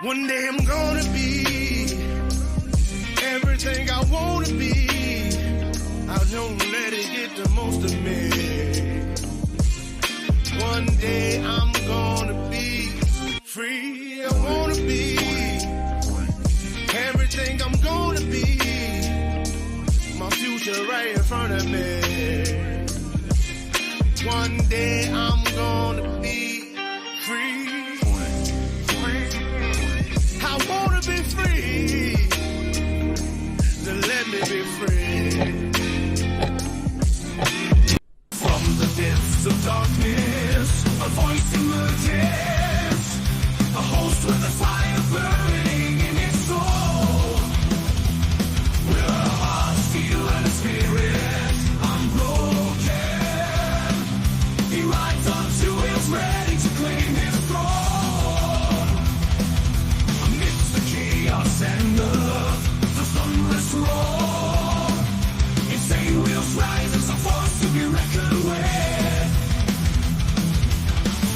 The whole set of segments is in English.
One day I'm gonna be everything I wanna be. I don't let it get the most of me. One day I'm gonna be free. I wanna be everything I'm gonna be. My future right in front of me. One day I'm gonna be free. I wanna be free. Then let me be free. From the depths of darkness, a voice emerges. A host with a fire burning in its soul. With a heart, steel, and a spirit unbroken. He rides on two wheels, ready to claim his throne. Amidst the chaos and the thunderous roar, insane wheels rise as a force to be reckoned with.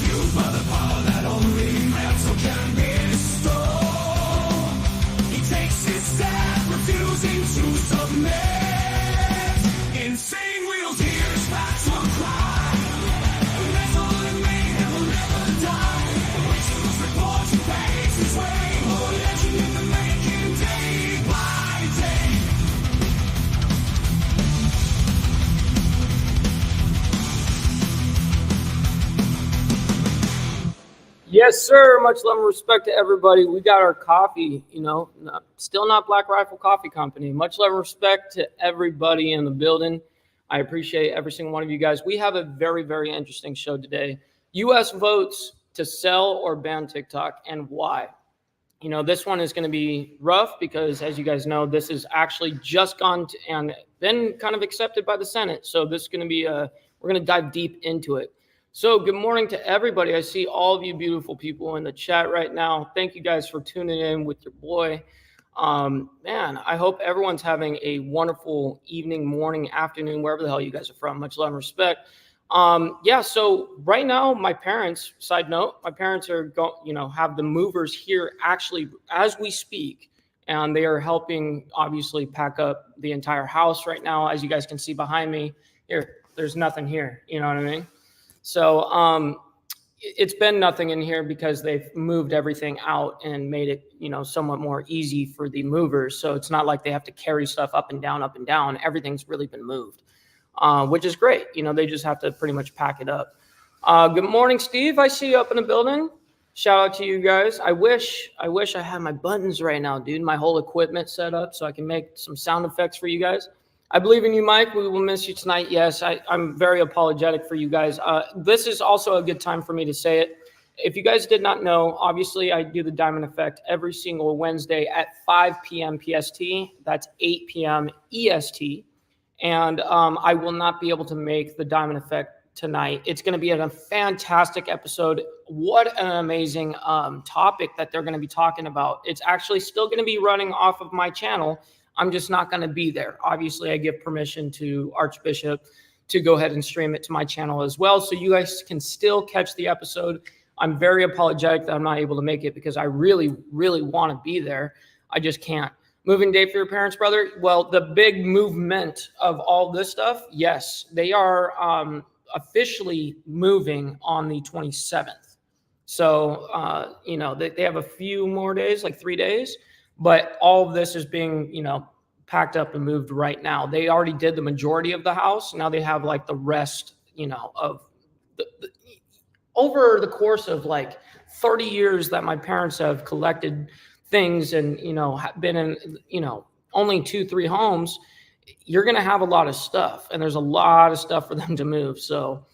Fueled by the power that only metal can bestow, he takes his stand, refusing to submit. Insane wheels hear his battle cry. Metal and mayhem will never die. Voices report he paves his way. Oh, legend in the making, day by day. Yes, sir. Much love and respect to everybody. We got our coffee, still not Black Rifle Coffee Company. Much love and respect to everybody in the building. I appreciate every single one of you guys. We have a very, very interesting show today. U.S. votes to sell or ban TikTok and why. This one is going to be rough because, as you guys know, this is actually just gone to, and been kind of accepted by the Senate. So this is going to be we're going to dive deep into it. So good morning to everybody. I see all of you beautiful people in the chat right now. Thank you guys for tuning in with your boy. Man, I hope everyone's having a wonderful evening, morning, afternoon, wherever the hell you guys are from. Much love and respect. So right now, my parents, side note, my parents are have the movers here actually as we speak, and they are helping obviously pack up the entire house right now. As you guys can see behind me here, there's nothing here. You know what I mean? So it's been nothing in here because they've moved everything out and made it, somewhat more easy for the movers. So it's not like they have to carry stuff up and down. Everything's really been moved, which is great. They just have to pretty much pack it up. Good morning, Steve. I see you up in the building. Shout out to you guys. I wish I had my buttons right now, dude. My whole equipment set up so I can make some sound effects for you guys. I believe in you, Mike. We will miss you tonight. Yes, I'm very apologetic for you guys. This is also a good time for me to say it. If you guys did not know, obviously I do the Diamond Effect every single Wednesday at 5 p.m. PST. That's 8 p.m. EST. And I will not be able to make the Diamond Effect tonight. It's going to be a fantastic episode. What an amazing topic that they're going to be talking about. It's actually still going to be running off of my channel. I'm just not going to be there. Obviously, I give permission to Archbishop to go ahead and stream it to my channel as well, so you guys can still catch the episode. I'm very apologetic that I'm not able to make it because I really, really want to be there. I just can't. Moving day for your parents, brother? Well, the big movement of all this stuff, yes, they are officially moving on the 27th. So, they have a few more days, like 3 days. But all of this is being, packed up and moved right now. They already did the majority of the house. Now they have like the rest, of over the course of like 30 years that my parents have collected things and, been in, only 2-3 homes. You're going to have a lot of stuff, and there's a lot of stuff for them to move. So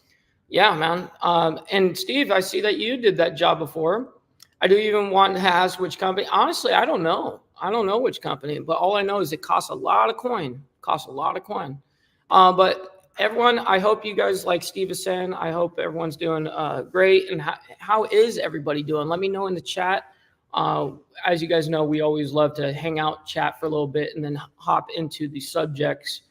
yeah, man. And Steve, I see that you did that job before. I do even want to ask which company. Honestly, I don't know. I don't know which company, but all I know is it costs a lot of coin. But everyone, I hope you guys, like Steve is saying, I hope everyone's doing great. And how is everybody doing? Let me know in the chat. As you guys know, we always love to hang out, chat for a little bit, and then hop into the subjects.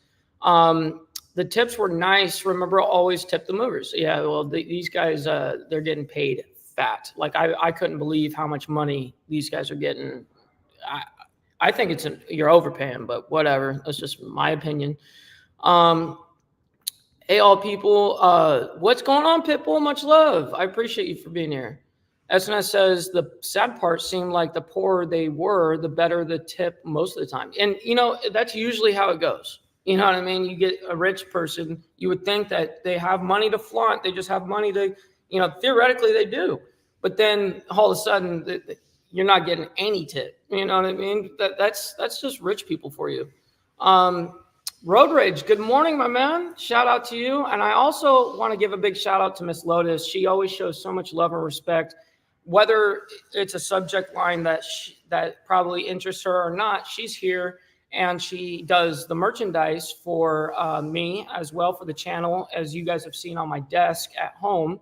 The tips were nice. Remember, always tip the movers. Yeah, well, these guys, they're getting paid spat. Like I couldn't believe how much money these guys are getting. I think you're overpaying, but whatever. That's just my opinion. Hey, all people, what's going on, Pitbull? Much love. I appreciate you for being here. SNS says the sad part seemed like the poorer they were, the better the tip most of the time. And, that's usually how it goes. You know what I mean? You get a rich person, you would think that they have money to flaunt. They just have money to, theoretically they do. But then all of a sudden, you're not getting any tip. You know what I mean? That's just rich people for you. Road Rage, good morning, my man. Shout out to you. And I also want to give a big shout out to Miss Lotus. She always shows so much love and respect, whether it's a subject line that probably interests her or not. She's here and she does the merchandise for me as well for the channel, as you guys have seen on my desk at home.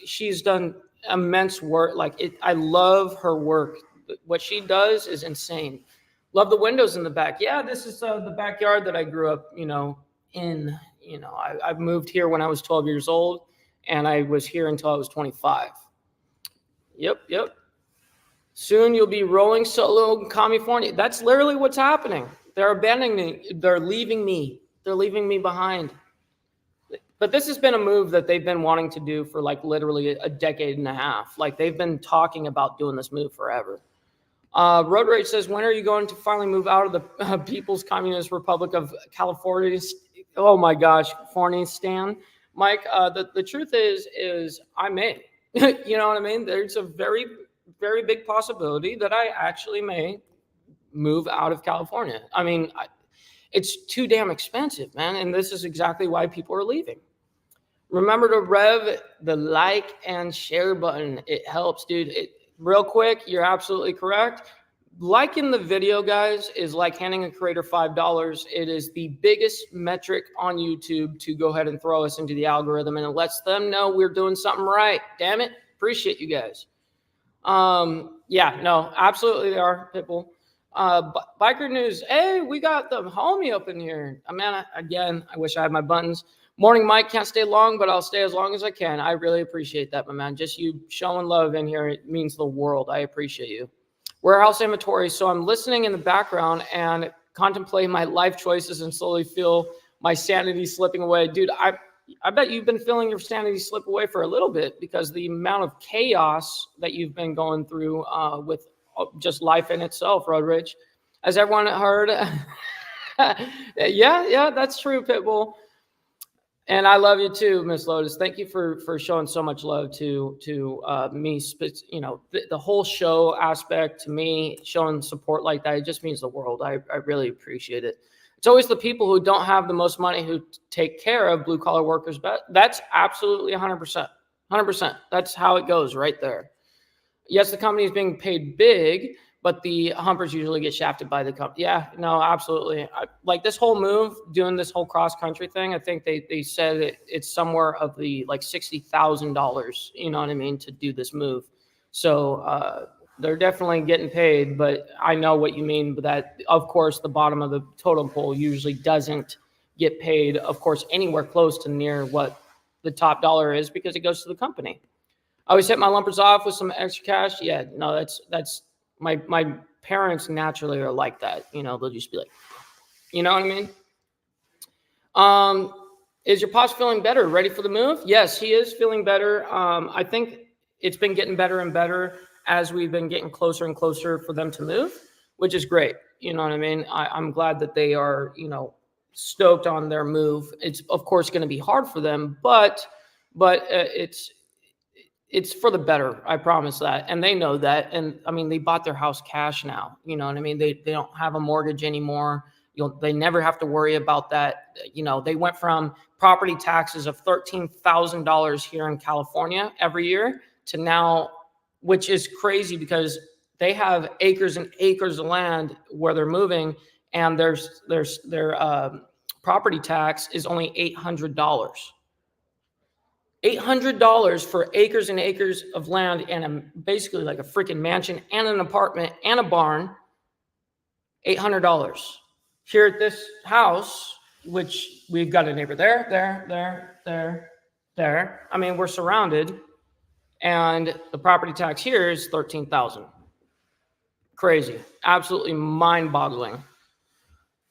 She's done immense work. I love her work. What she does is insane. Love the windows in the back. Yeah, this is the backyard that I grew up, in. I've moved here when I was 12 years old, and I was here until I was 25. Yep. Soon you'll be rolling solo in California. That's literally what's happening. They're abandoning me. They're leaving me. They're leaving me behind. But this has been a move that they've been wanting to do for literally a decade and a half. They've been talking about doing this move forever. Road Rage says, when are you going to finally move out of the People's Communist Republic of California? Oh my gosh, Fornistan. Mike, the truth is I may. You know what I mean? There's a very, very big possibility that I actually may move out of California. I mean, it's too damn expensive, man. And this is exactly why people are leaving. Remember to rev the like and share button. It helps, dude. Real quick, you're absolutely correct. Liking the video, guys, is like handing a creator $5. It is the biggest metric on YouTube to go ahead and throw us into the algorithm, and it lets them know we're doing something right. Damn it. Appreciate you guys. Yeah, no, absolutely they are, Pitbull. Biker News. Hey, we got the homie up in here. Man, again, I wish I had my buttons. Morning, Mike. Can't stay long, but I'll stay as long as I can. I really appreciate that, my man. Just you showing love in here, it means the world. I appreciate you. Warehouse inventory. So I'm listening in the background and contemplating my life choices and slowly feel my sanity slipping away. Dude, I bet you've been feeling your sanity slip away for a little bit because the amount of chaos that you've been going through with just life in itself, Road Rage. Has everyone heard? Yeah, that's true, Pitbull. And I love you too, Miss Lotus. Thank you for showing so much love to me. The whole show aspect to me, showing support like that, it just means the world. I really appreciate it. It's always the people who don't have the most money who take care of blue collar workers. But that's absolutely 100%. 100%. That's how it goes right there. Yes, the company is being paid big, but the humpers usually get shafted by the company. Yeah, no, absolutely. Like this whole move, doing this whole cross-country thing, I think they said it's somewhere of the $60,000, you know what I mean, to do this move. So they're definitely getting paid, but I know what you mean. But that, of course, the bottom of the totem pole usually doesn't get paid, of course, anywhere close to near what the top dollar is because it goes to the company. I always hit my lumpers off with some extra cash. Yeah, no, that's my parents naturally are like that. They'll just be like, you know what I mean? Is your pops feeling better? Ready for the move? Yes, he is feeling better. I think it's been getting better and better as we've been getting closer and closer for them to move, which is great. You know what I mean? I'm glad that they are, stoked on their move. It's of course going to be hard for them, but it's for the better. I promise that. And they know that. And I mean, they bought their house cash now. You know what I mean? They don't have a mortgage anymore. They never have to worry about that. They went from property taxes of $13,000 here in California every year to now, which is crazy because they have acres and acres of land where they're moving, and their property tax is only $800. $800 for acres and acres of land and basically like a freaking mansion and an apartment and a barn. $800. Here at this house, which we've got a neighbor there. I mean, we're surrounded, And the property tax here is $13,000. Crazy. Absolutely mind-boggling.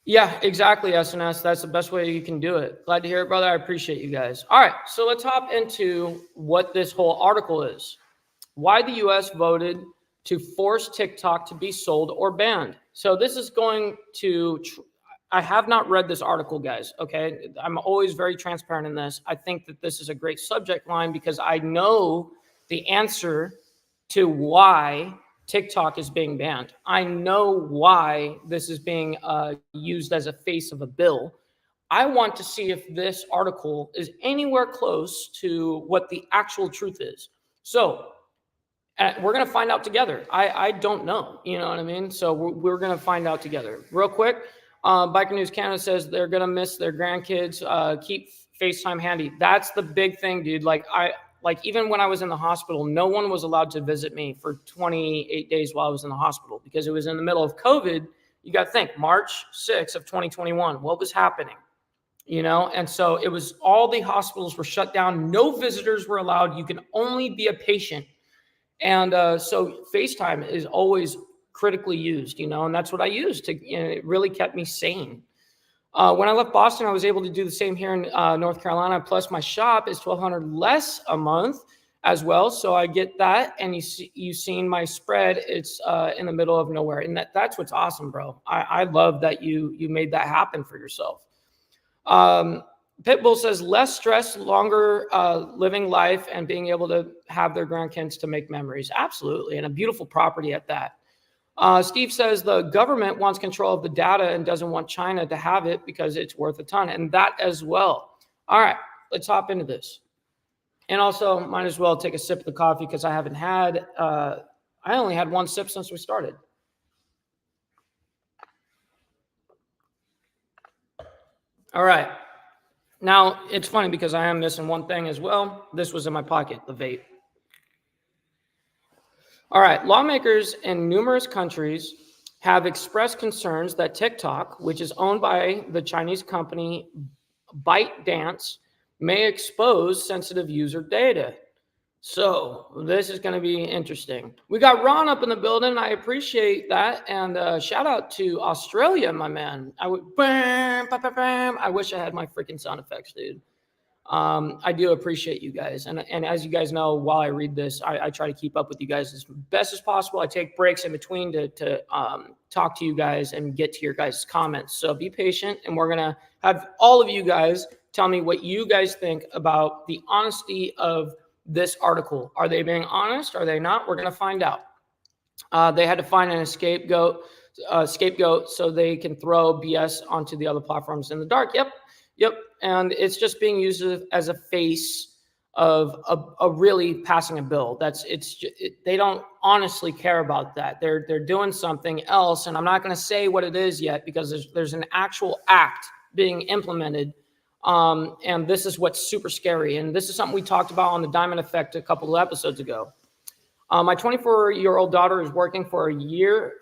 Yeah, exactly, SNS. That's the best way you can do it. Glad to hear it, brother. I appreciate you guys. All right, so let's hop into what this whole article is. Why the U.S. voted to force TikTok to be sold or banned. So this is going to, I have not read this article, guys, okay? I'm always very transparent in this. I think that this is a great subject line because I know the answer to why TikTok is being banned. I know why this is being used as a face of a bill. I want to see if this article is anywhere close to what the actual truth is. So we're going to find out together. I don't know. You know what I mean? So we're going to find out together. Real quick, Biker News Canada says they're going to miss their grandkids. Keep FaceTime handy. That's the big thing, dude. Like even when I was in the hospital, no one was allowed to visit me for 28 days while I was in the hospital because it was in the middle of COVID. You got to think March 6th of 2021, what was happening? You know, and so it was all the hospitals were shut down. No visitors were allowed. You can only be a patient. And so FaceTime is always critically used, you know, and that's what I used to, you know, it really kept me sane. When I left Boston, I was able to do the same here in North Carolina. Plus, my shop is $1,200 less a month as well, so I get that. And you've seen my spread; it's in the middle of nowhere, and that's what's awesome, bro. I love that you made that happen for yourself. Pitbull says less stress, longer living life, and being able to have their grandkids to make memories. Absolutely, and a beautiful property at that. Steve says the government wants control of the data and doesn't want China to have it because it's worth a ton, and that as well. All right, let's hop into this. And also, might as well take a sip of the coffee because I haven't had, I only had one sip since we started. All right. Now, it's funny because I am missing one thing as well. This was in my pocket, the vape. All right, lawmakers in numerous countries have expressed concerns that TikTok, which is owned by the Chinese company ByteDance, may expose sensitive user data. So this is going to be interesting. We got Ron up in the building. I appreciate that. And shout out to Australia, my man. I wish I had my freaking sound effects, dude. I do appreciate you guys. And as you guys know, while I read this, I try to keep up with you guys as best as possible. I take breaks in between to talk to you guys and get to your guys' comments. So be patient, and we're going to have all of you guys tell me what you guys think about the honesty of this article. Are they being honest? Are they not? We're going to find out. They had to find an scapegoat so they can throw BS onto the other platforms in the dark. Yep. And it's just being used as a face of a really passing a bill. They don't honestly care about that. They're doing something else, and I'm not going to say what it is yet because there's an actual act being implemented. And this is what's super scary. And this is something we talked about on the Diamond Effect a couple of episodes ago. My 24-year-old daughter is working for a year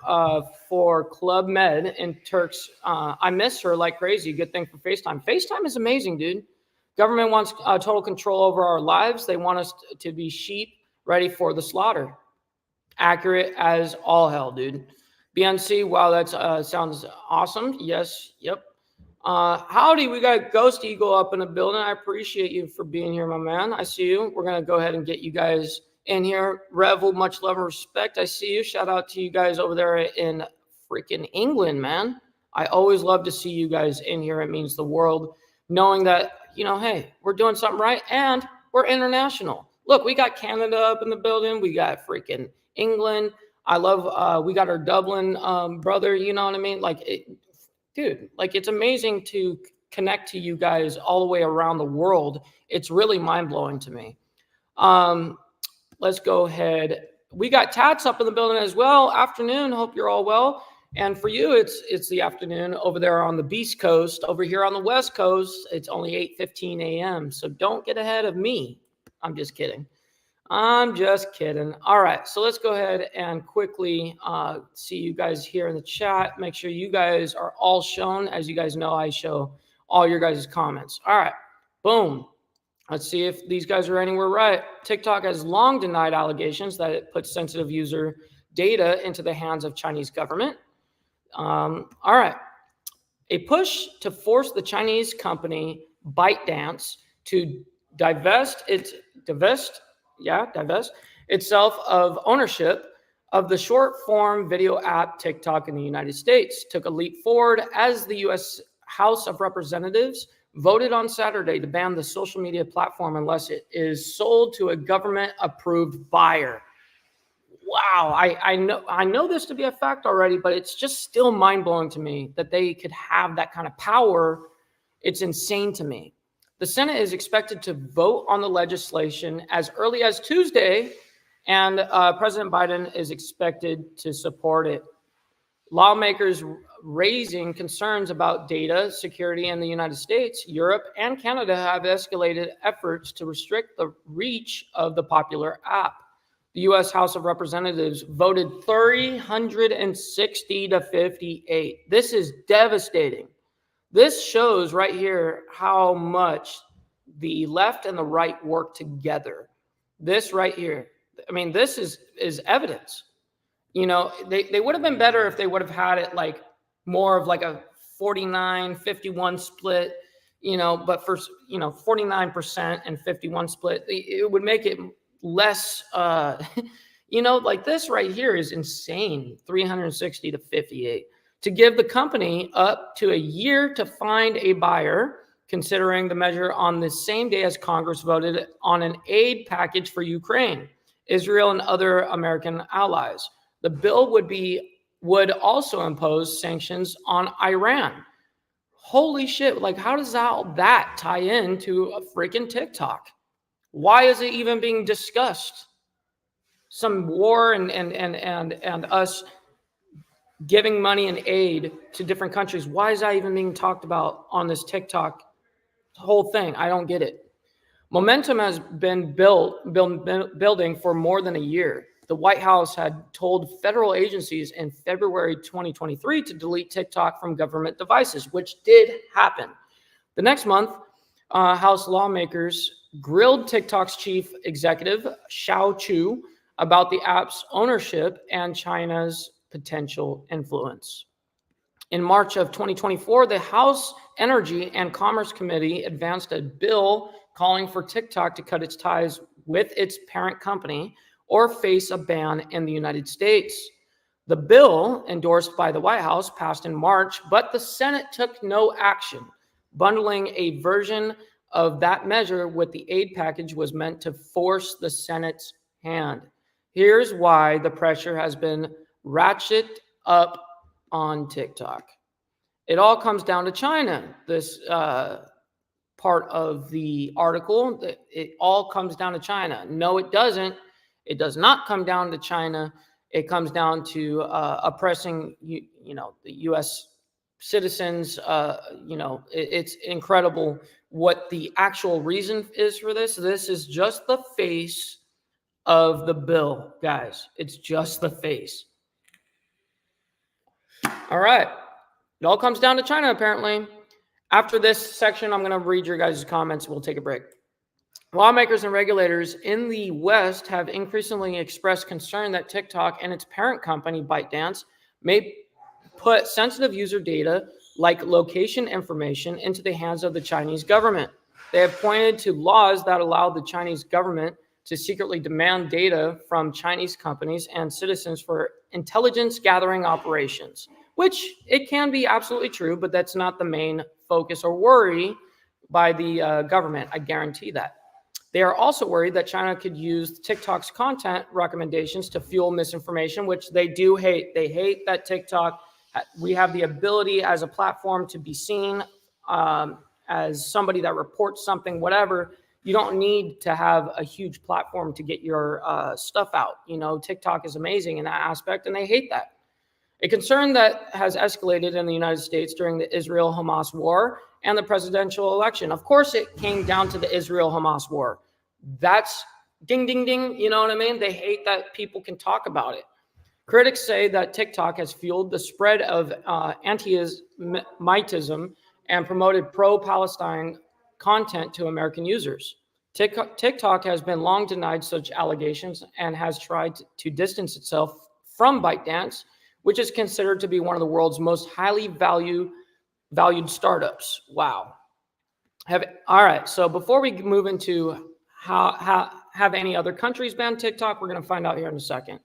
for Club Med in Turks. I miss her like crazy. Good thing for FaceTime. FaceTime is amazing, dude. Government wants total control over our lives. They want us to be sheep ready for the slaughter. Accurate as all hell, dude. BNC, wow, that sounds awesome. Yes, yep. Howdy, we got Ghost Eagle up in the building. I appreciate you for being here, my man. I see you. We're going to go ahead and get you guys in here. Revel, much love and respect. I see you. Shout out to you guys over there in freaking England, man. I always love to see you guys in here. It means the world knowing that, you know, hey, we're doing something right and we're international. Look, we got Canada up in the building. We got freaking England. I love, we got our Dublin brother, you know what I mean? Dude, it's amazing to connect to you guys all the way around the world. It's really mind-blowing to me. Let's go ahead. We got Tats up in the building as well. Afternoon. Hope you're all well. And for you, it's the afternoon over there on the Beast Coast. Over here on the West Coast, it's only 8:15 a.m. So don't get ahead of me. I'm just kidding. All right, so let's go ahead and quickly see you guys here in the chat. Make sure you guys are all shown. As you guys know, I show all your guys' comments. All right, boom. Let's see if these guys are anywhere right. TikTok has long denied allegations that it puts sensitive user data into the hands of Chinese government. All right. A push to force the Chinese company ByteDance to divest itself of ownership of the short-form video app TikTok in the United States took a leap forward as the U.S. House of Representatives voted on Saturday to ban the social media platform unless it is sold to a government-approved buyer. Wow, I know this to be a fact already, but it's just still mind-blowing to me that they could have that kind of power. It's insane to me. The Senate is expected to vote on the legislation as early as Tuesday, and President Biden is expected to support it. Lawmakers raising concerns about data security in the United States, Europe, and Canada have escalated efforts to restrict the reach of the popular app. The U.S. House of Representatives voted 360 to 58. This is devastating. This shows right here how much the left and the right work together. This right here, I mean, this is evidence. You know, they would have been better if they would have had it like more of like a 49-51 split, you know, but for, 49% and 51 split, it would make it less, like this right here is insane, 360 to 58. To give the company up to a year to find a buyer, considering the measure on the same day as Congress voted on an aid package for Ukraine, Israel, and other American allies. The bill would also impose sanctions on Iran. Holy shit, like how does that tie into a freaking TikTok? Why is it even being discussed? Some war and us giving money and aid to different countries. Why is that even being talked about on this TikTok whole thing? I don't get it. Momentum has been building for more than a year. The White House had told federal agencies in February 2023 to delete TikTok from government devices, which did happen. The next month, House lawmakers grilled TikTok's chief executive, Shou Chew, about the app's ownership and China's potential influence. In March of 2024, the House Energy and Commerce Committee advanced a bill calling for TikTok to cut its ties with its parent company or face a ban in the United States. The bill, endorsed by the White House, passed in March, but the Senate took no action. Bundling a version of that measure with the aid package was meant to force the Senate's hand. Here's why the pressure has been ratcheted up on TikTok. It all comes down to China. This part of the article, it all comes down to China. No, it doesn't. It does not come down to China. It comes down to oppressing, the U.S. citizens. It's incredible what the actual reason is for this. This is just the face of the bill, guys. It's just the face. All right. It all comes down to China, apparently. After this section, I'm going to read your guys' comments. We'll take a break. Lawmakers and regulators in the West have increasingly expressed concern that TikTok and its parent company, ByteDance, may put sensitive user data like location information into the hands of the Chinese government. They have pointed to laws that allow the Chinese government to secretly demand data from Chinese companies and citizens for intelligence gathering operations, which it can be absolutely true, but that's not the main focus or worry by the government. I guarantee that. They are also worried that China could use TikTok's content recommendations to fuel misinformation, which they do hate. They hate that TikTok, we have the ability as a platform to be seen as somebody that reports something, whatever. You don't need to have a huge platform to get your stuff out. TikTok is amazing in that aspect, and they hate that. A concern that has escalated in the United States during the Israel-Hamas war and the presidential election. Of course, it came down to the Israel-Hamas war. That's ding, ding, ding. You know what I mean? They hate that people can talk about it. Critics say that TikTok has fueled the spread of anti-Semitism and promoted pro-Palestine content to American users. TikTok has been long denied such allegations and has tried to distance itself from ByteDance, which is considered to be one of the world's most highly valued startups. Wow. All right. So before we move into how have any other countries banned TikTok, we're going to find out here in a second.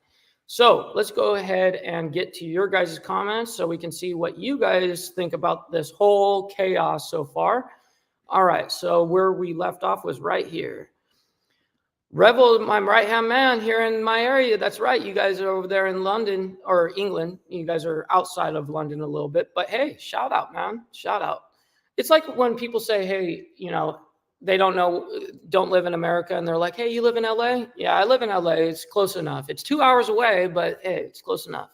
So let's go ahead and get to your guys' comments so we can see what you guys think about this whole chaos so far. All right, so where we left off was right here. Revel, my right-hand man here in my area. That's right. You guys are over there in London or England. You guys are outside of London a little bit. But hey, shout out, man. Shout out. It's like when people say, hey, you know, they don't live in America. And they're like, hey, you live in LA? Yeah, I live in LA. It's close enough. It's 2 hours away, but hey, it's close enough.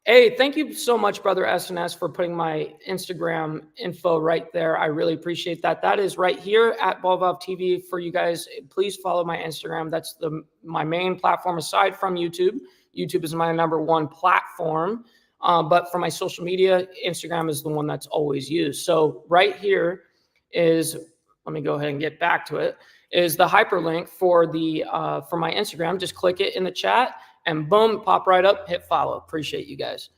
Hey, thank you so much, Brother SNS, for putting my Instagram info right there. I really appreciate that. That is right here at Ball Valve TV for you guys. Please follow my Instagram. That's my main platform aside from YouTube. YouTube is my #1 platform. But for my social media, Instagram is the one that's always used. So right here is, let me go ahead and get back to it, is the hyperlink for my Instagram. Just click it in the chat. And boom, pop right up, hit follow. Appreciate you guys.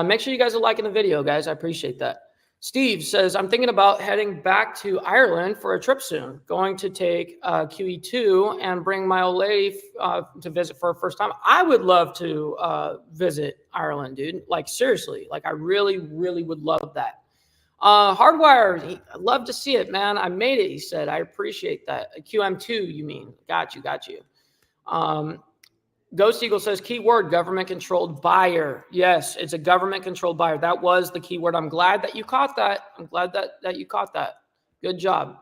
Make sure you guys are liking the video, guys. I appreciate that. Steve says, I'm thinking about heading back to Ireland for a trip soon. Going to take QE2 and bring my old lady to visit for her first time. I would love to visit Ireland, dude. Like, seriously. Like, I really, really would love that. Hardwire, I'd love to see it, man. I made it, he said. I appreciate that. QM2, you mean. Got you. Ghost Eagle says, keyword, government-controlled buyer. Yes, it's a government-controlled buyer. That was the keyword. I'm glad that you caught that. I'm glad that you caught that. Good job.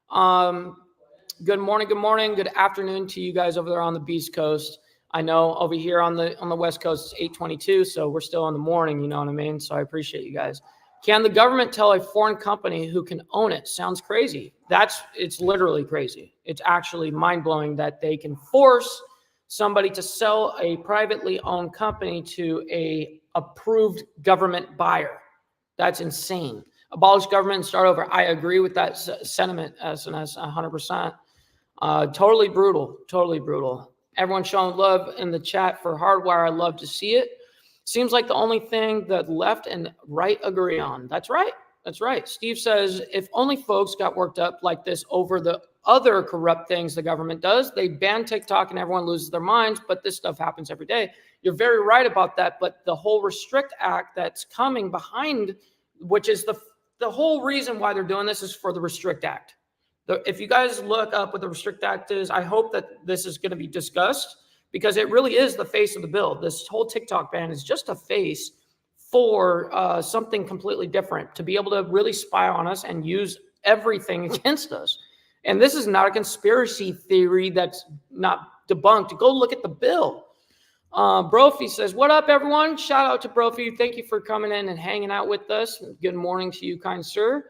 Good morning, good afternoon to you guys over there on the Beast Coast. I know over here on the West Coast, it's 8:22, so we're still in the morning, you know what I mean? So I appreciate you guys. Can the government tell a foreign company who can own it? Sounds crazy. It's literally crazy. It's actually mind-blowing that they can force somebody to sell a privately owned company to a approved government buyer. That's insane. Abolish government and start over. I agree with that sentiment, SNS, 100%. Totally brutal. Everyone showing love in the chat for Hardwire. I love to see it. Seems like the only thing that left and right agree on. That's right. Steve says, if only folks got worked up like this over the other corrupt things the government does, they ban TikTok and everyone loses their minds, but this stuff happens every day. You're very right about that, but the whole Restrict Act that's coming behind, which is the whole reason why they're doing this is for the Restrict Act. If you guys look up what the Restrict Act is, I hope that this is going to be discussed because it really is the face of the bill. This whole TikTok ban is just a face for something completely different, to be able to really spy on us and use everything against us. And this is not a conspiracy theory that's not debunked. Go look at the bill. Brophy says, what up, everyone? Shout out to Brophy. Thank you for coming in and hanging out with us. Good morning to you, kind sir.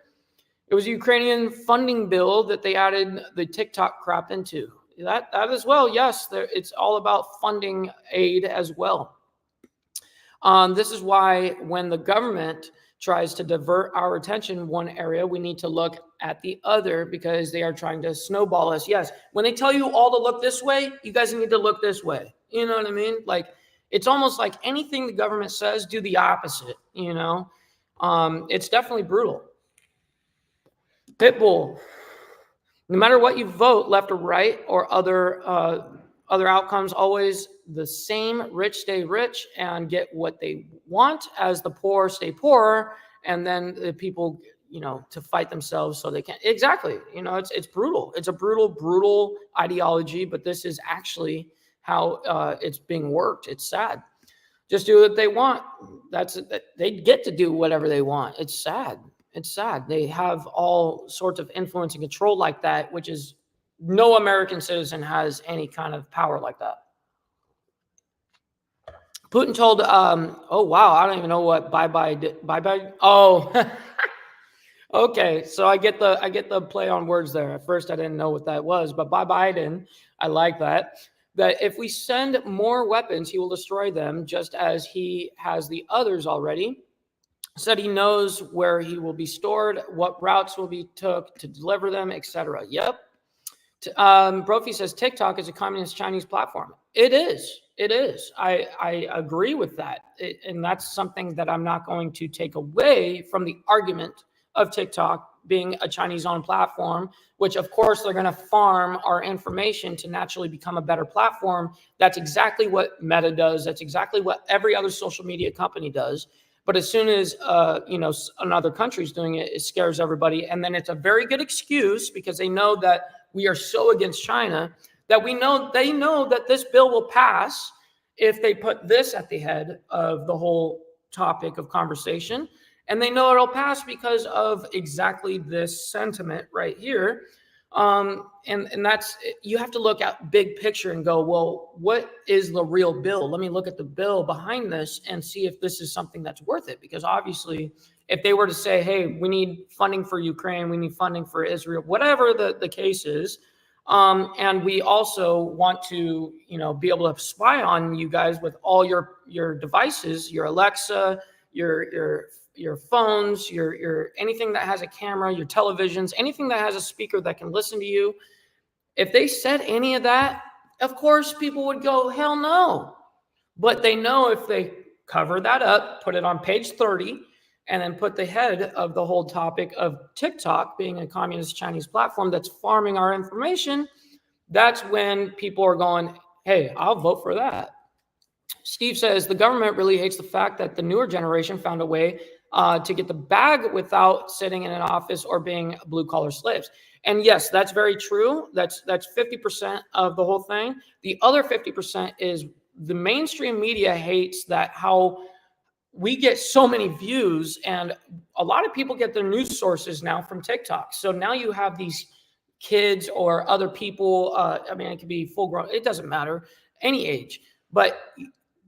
It was a Ukrainian funding bill that they added the TikTok crap into. That as well, yes, it's all about funding aid as well. This is why when the government tries to divert our attention one area, we need to look at the other because they are trying to snowball us. Yes, when they tell you all to look this way, you guys need to look this way. You know what I mean? Like, it's almost like anything the government says, do the opposite, you know? It's definitely brutal. Pitbull, no matter what you vote, left or right, or other outcomes, always the same. Rich stay rich and get what they want, as the poor stay poor, and then the people, you know, to fight themselves so they can't. Exactly. You know, it's brutal. It's a brutal ideology, but this is actually how it's being worked. It's sad. Just do what they want. They get to do whatever they want. It's sad. It's sad. They have all sorts of influence and control like that, which is no American citizen has any kind of power like that. Putin told, oh, wow, I don't even know what bye-bye. Oh, okay. So I get the play on words there. At first, I didn't know what that was, but Biden, I like that. That if we send more weapons, he will destroy them just as he has the others already. Said he knows where he will be stored, what routes will be took to deliver them, etc. Yep. Brophy says TikTok is a communist Chinese platform. It is. It is. I agree with that. And that's something that I'm not going to take away from the argument of TikTok being a Chinese-owned platform, which of course they're going to farm our information to naturally become a better platform. That's exactly what Meta does. That's exactly what every other social media company does. But as soon as another country's doing it, it scares everybody. And then it's a very good excuse because they know that we are so against China that they know that this bill will pass if they put this at the head of the whole topic of conversation. And they know it'll pass because of exactly this sentiment right here. And that's, you have to look at big picture and go, well, what is the real bill? Let me look at the bill behind this and see if this is something that's worth it. Because obviously, if they were to say, hey, we need funding for Ukraine, we need funding for Israel, whatever the case is, and we also want to, be able to spy on you guys with all your devices, your Alexa, your phones, your anything that has a camera, your televisions, anything that has a speaker that can listen to you. If they said any of that, of course, people would go, hell no. But they know if they cover that up, put it on page 30, and then put the head of the whole topic of TikTok being a communist Chinese platform that's farming our information, that's when people are going, hey, I'll vote for that. Steve says the government really hates the fact that the newer generation found a way to get the bag without sitting in an office or being blue-collar slaves. And yes, that's very true. That's 50% of the whole thing. The other 50% is the mainstream media hates that how we get so many views, and a lot of people get their news sources now from TikTok. So now you have these kids or other people, it could be full-grown, it doesn't matter, any age. But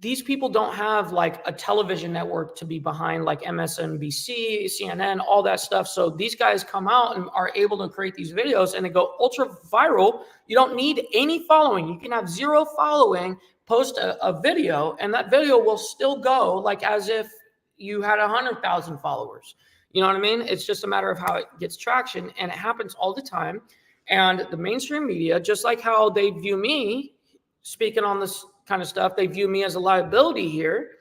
these people don't have like a television network to be behind, like MSNBC, CNN, all that stuff. So these guys come out and are able to create these videos and they go ultra viral. You don't need any following. You can have 0 following, post a video, and that video will still go like as if you had 100,000 followers. You know what I mean? It's just a matter of how it gets traction, and it happens all the time. And the mainstream media, just like how they view me speaking on this kind of stuff, they view me as a liability here.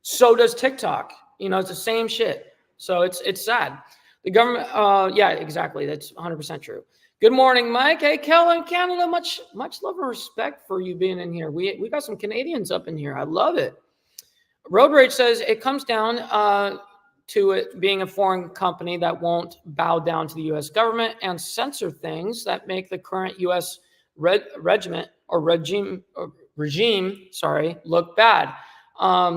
So does TikTok. It's the same shit. So it's sad. The government, yeah, exactly. That's 100% true. Good morning, Mike. Hey, Kellen, Canada, much love and respect for you being in here. We got some Canadians up in here. I love it. Road Rage says it comes down to it being a foreign company that won't bow down to the U.S. government and censor things that make the current U.S. regime look bad.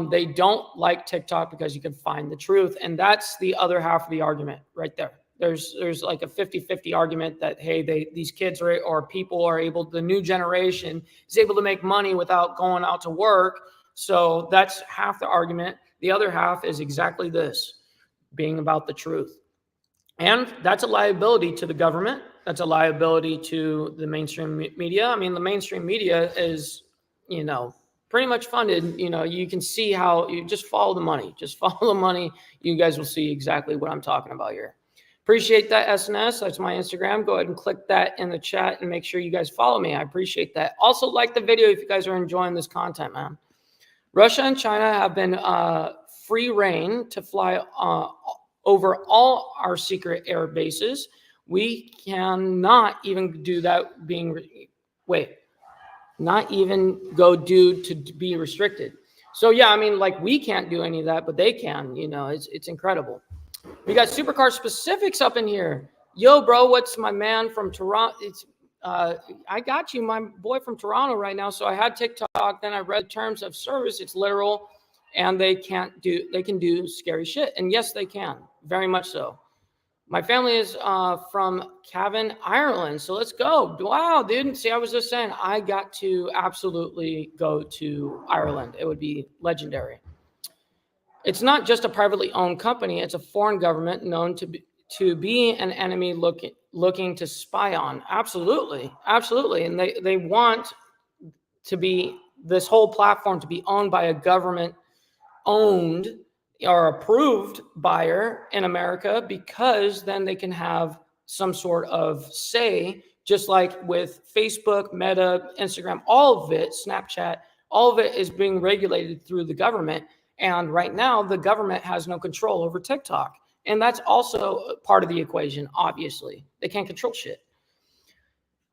They don't like TikTok because you can find the truth. And that's the other half of the argument right there. There's like a 50-50 argument that, hey, these kids or people are able, the new generation is able to make money without going out to work. So that's half the argument. The other half is exactly this, being about the truth. And that's a liability to the government. That's a liability to the mainstream media. I mean, the mainstream media is, pretty much funded. You can see how you just follow the money. Just follow the money. You guys will see exactly what I'm talking about here. Appreciate that, SNS. That's my Instagram. Go ahead and click that in the chat and make sure you guys follow me. I appreciate that. Also, like the video if you guys are enjoying this content, man. Russia and China have been free reign to fly over all our secret air bases. We cannot even do that not even go due to be restricted. So yeah, we can't do any of that, but they can. It's incredible. We got Supercar Specifics up in here. Yo, bro, what's my man from Toronto? I got you, my boy from Toronto right now. So I had TikTok, then I read terms of service. It's literal, and they can do scary shit. And yes, they can, very much so. My family is from Cavan, Ireland. So let's go. Wow, dude. See, I was just saying, I got to absolutely go to Ireland. It would be legendary. It's not just a privately owned company. It's a foreign government known to be an enemy looking to spy on. Absolutely. Absolutely. And they want to be this whole platform to be owned by a government owned or approved buyer in America, because then they can have some sort of say, just like with Facebook, Meta, Instagram, all of it, Snapchat, all of it is being regulated through the government. And right now, the government has no control over TikTok. And that's also part of the equation, obviously. They can't control shit.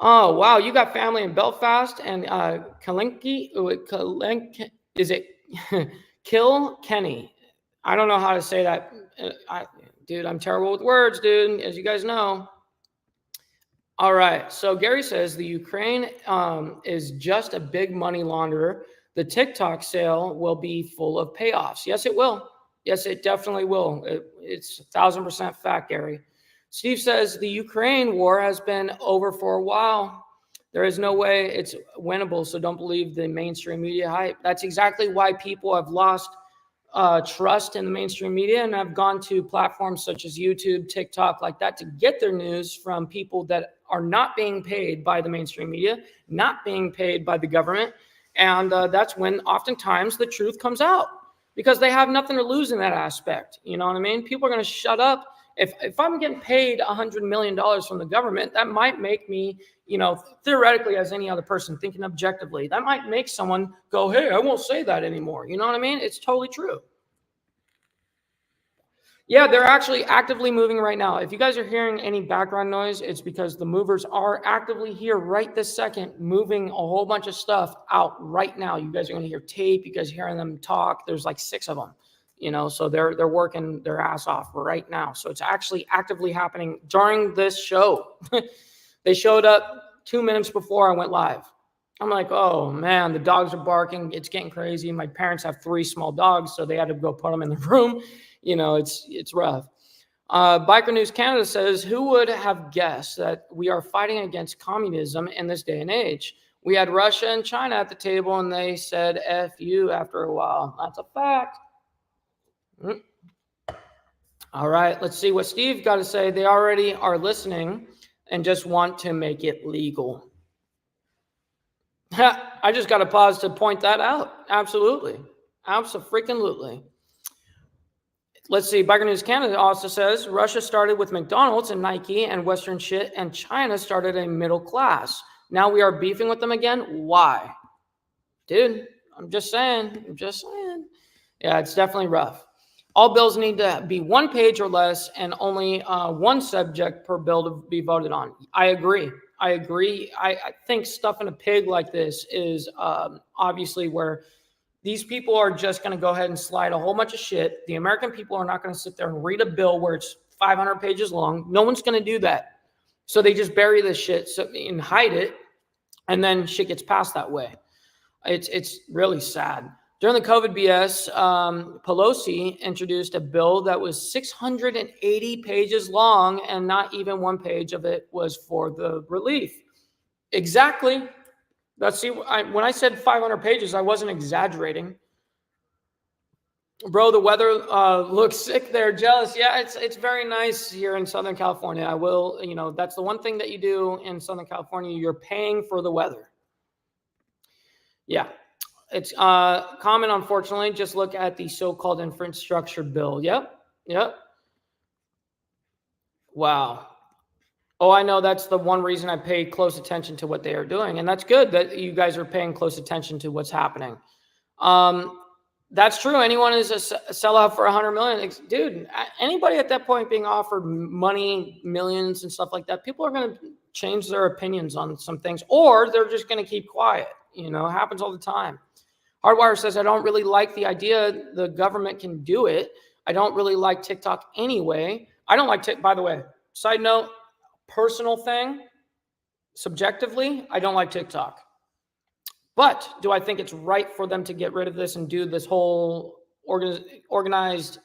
Oh, wow. You got family in Belfast and Kalenki. Is it Kilkenny? I don't know how to say that. Dude, I'm terrible with words, dude, as you guys know. All right. So Gary says the Ukraine is just a big money launderer. The TikTok sale will be full of payoffs. Yes, it will. Yes, it definitely will. It's 1,000% fact, Gary. Steve says the Ukraine war has been over for a while. There is no way it's winnable, so don't believe the mainstream media hype. That's exactly why people have lost trust in the mainstream media and have gone to platforms such as YouTube, TikTok, like that, to get their news from people that are not being paid by the mainstream media, not being paid by the government. And that's when oftentimes the truth comes out, because they have nothing to lose in that aspect. You know what I mean? People are going to shut up. If I'm getting paid $100 million from the government, that might make me, theoretically, as any other person thinking objectively, that might make someone go, hey, I won't say that anymore. You know what I mean? It's totally true. Yeah, they're actually actively moving right now. If you guys are hearing any background noise, it's because the movers are actively here right this second, moving a whole bunch of stuff out right now. You guys are going to hear tape. You guys are hearing them talk. There's like 6 of them. So they're working their ass off right now. So it's actually actively happening during this show. They showed up 2 minutes before I went live. I'm like, oh man, the dogs are barking. It's getting crazy. My parents have 3 small dogs, so they had to go put them in the room. It's rough. Biker News Canada says, who would have guessed that we are fighting against communism in this day and age? We had Russia and China at the table, and they said F you after a while. That's a fact. All right, let's see what Steve got to say. They already are listening and just want to make it legal. I just got to pause to point that out. Absolutely. Abso-freaking-lutely. Let's see. Biker News Canada also says Russia started with McDonald's and Nike and Western shit, and China started a middle class. Now we are beefing with them again. Why? Dude, I'm just saying. Yeah, it's definitely rough. All bills need to be 1 page or less, and only 1 subject per bill to be voted on. I agree. I think stuffing a pig like this is obviously where these people are just going to go ahead and slide a whole bunch of shit. The American people are not going to sit there and read a bill where it's 500 pages long. No one's going to do that. So they just bury this shit and hide it, and then shit gets passed that way. It's really sad. During the COVID BS, Pelosi introduced a bill that was 680 pages long, and not even 1 page of it was for the relief. Exactly. When I said 500 pages, I wasn't exaggerating. Bro, the weather looks sick there. Jealous. Yeah, it's very nice here in Southern California. I will, that's the one thing that you do in Southern California. You're paying for the weather. Yeah. It's common, unfortunately. Just look at the so-called infrastructure bill. Yep. Wow. Oh, I know. That's the one reason I pay close attention to what they are doing. And that's good that you guys are paying close attention to what's happening. That's true. Anyone is a sellout for 100 million. Dude, anybody at that point being offered money, millions and stuff like that, people are going to change their opinions on some things, or they're just going to keep quiet. It happens all the time. Hardwire says, I don't really like the idea the government can do it. I don't really like TikTok anyway. I don't like TikTok, by the way. Side note, personal thing, subjectively, I don't like TikTok. But do I think it's right for them to get rid of this and do this whole organized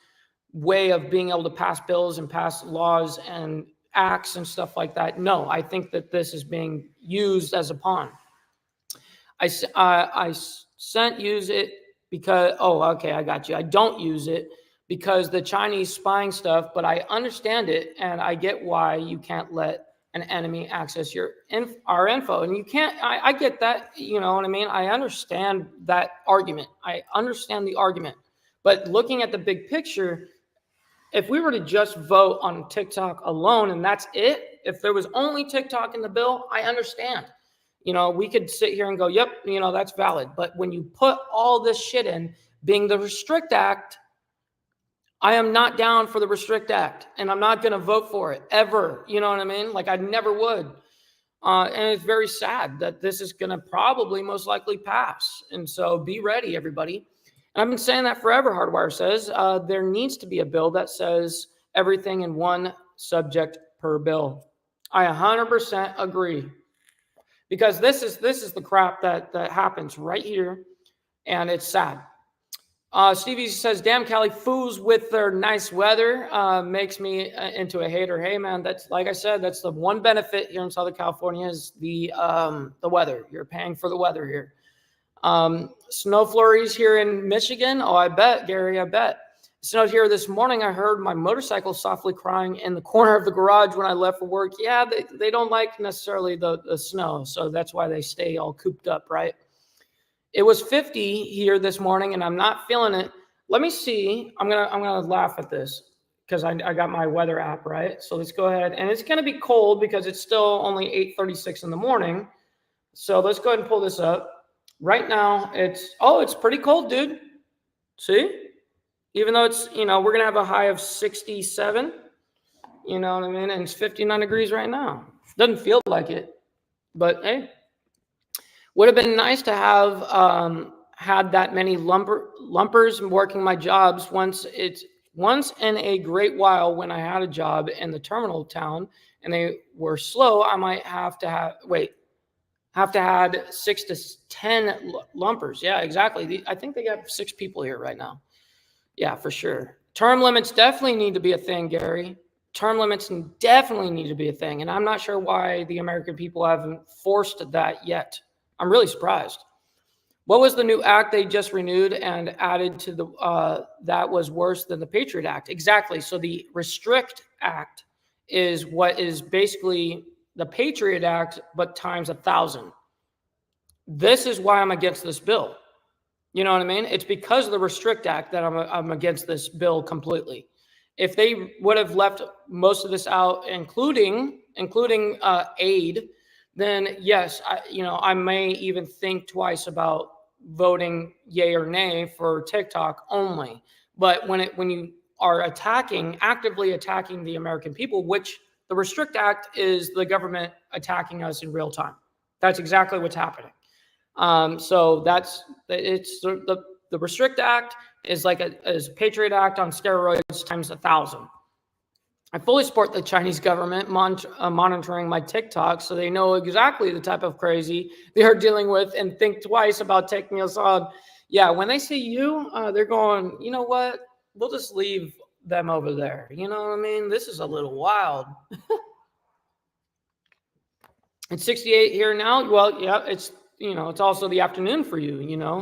way of being able to pass bills and pass laws and acts and stuff like that? No, I think that this is being used as a pawn. I use it because, I got you. I don't use it because the Chinese spying stuff, but I understand it, and I get why you can't let an enemy access our info. And you can't, I get that, you know what I mean? I understand that argument. I understand the argument. But looking at the big picture, if we were to just vote on TikTok alone and that's it, if there was only TikTok in the bill, I understand. We could sit here and go, yep, that's valid. But when you put all this shit in, being the Restrict Act, I am not down for the Restrict Act, and I'm not going to vote for it ever. You know what I mean? Like, I never would. And it's very sad that this is going to probably most likely pass. And so be ready, everybody. And I've been saying that forever, Hardwire says. There needs to be a bill that says everything in one subject per bill. I 100% agree. Because this is the crap that happens right here, and it's sad. Stevie says, damn, Cali fools with their nice weather makes me into a hater. Hey, man, that's, like I said, that's the one benefit here in Southern California is the weather. You're paying for the weather here. Snow flurries here in Michigan. Oh, I bet, Gary, I bet. It snowed here this morning. I heard my motorcycle softly crying in the corner of the garage when I left for work. Yeah, they don't like necessarily the snow, so that's why they stay all cooped up, right? It was 50 here this morning, and I'm not feeling it. Let me see. I'm gonna laugh at this because I got my weather app, right? So let's go ahead, and it's gonna be cold because it's still only 8:36 in the morning. So let's go ahead and pull this up. Right now, it's pretty cold, dude. See? Even though it's, we're going to have a high of 67, you know what I mean? And it's 59 degrees right now. Doesn't feel like it, but hey, would have been nice to have had that many lumpers working my jobs once in a great while when I had a job in the terminal town and they were slow. I might have to had 6 to 10 lumpers. Yeah, exactly. I think they got 6 people here right now. Yeah, for sure. Term limits definitely need to be a thing, Gary. Term limits definitely need to be a thing. And I'm not sure why the American people haven't forced that yet. I'm really surprised. What was the new act they just renewed and added to that was worse than the Patriot Act? Exactly. So the Restrict Act is what is basically the Patriot Act, but times 1,000. This is why I'm against this bill. You know what I mean? It's because of the Restrict Act that I'm against this bill completely. If they would have left most of this out, including aid, then yes, I may even think twice about voting yay or nay for TikTok only. But when you are actively attacking the American people, which the Restrict Act is the government attacking us in real time. That's exactly what's happening. So it's the Restrict Act is like a Patriot Act on steroids times 1,000. I fully support the Chinese government monitoring my TikTok so they know exactly the type of crazy they are dealing with and think twice about taking us on. Yeah, when they see you, they're going, you know what? We'll just leave them over there. You know what I mean? This is a little wild. It's 68 here now. Well, yeah, it's also the afternoon for you,